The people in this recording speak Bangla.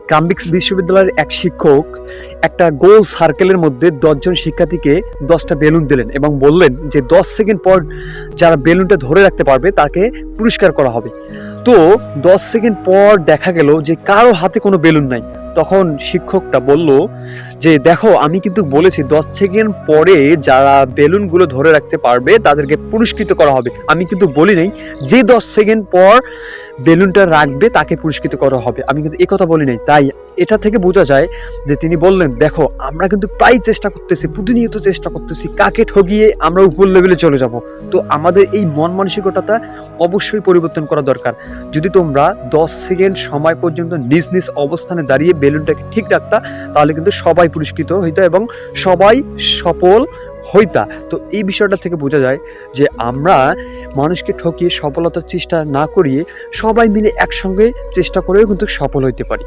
ক্রামব্রিজ বিশ্ববিদ্যালয়ের এক শিক্ষক একটা গোল সার্কেলের মধ্যে 10 জন শিক্ষার্থীকে 10টা বেলুন দিলেন এবং বললেন যে 10 সেকেন্ড পর যারা বেলুনটা ধরে রাখতে পারবে তাকে পুরস্কার করা হবে। তো 10 সেকেন্ড পর দেখা গেল যে কারো হাতে কোনো বেলুন নাই। তখন শিক্ষকটা বলল যে দেখো, আমি কিন্তু বলেছি 10 সেকেন্ড পরে যারা বেলুনগুলো ধরে রাখতে পারবে তাদেরকে পুরস্কৃত করা হবে। আমি কিন্তু বলি নাই যে 10 সেকেন্ড পর বেলুনটা রাখবে তাকে পুরস্কৃত করা হবে, আমি কিন্তু একথা বলি নাই। তাই এটা থেকে বোঝা যায় যে তিনি বললেন দেখো, আমরা কিন্তু প্রায় চেষ্টা করতেছি, প্রতিনিয়ত চেষ্টা করতেছি কাকে ঠগিয়ে আমরা উপর লেভেলে চলে যাব। তো আমাদের এই মন মানসিকতাটা অবশ্যই পরিবর্তন করা দরকার। যদি তোমরা 10 সেকেন্ড সময় পর্যন্ত নিজ নিজ অবস্থানে দাঁড়িয়ে বেলুনটাকে ঠিক রাখতা, তাহলে কিন্তু সবাই পুরস্কৃত হইতো এবং সবাই সফল হইতা। তো এই বিষয়টা থেকে বোঝা যায় যে আমরা মানুষকে ঠকিয়ে সফলতার চেষ্টা না করিয়ে সবাই মিলে একসঙ্গে চেষ্টা করেও কিন্তু সফল হইতে পারি।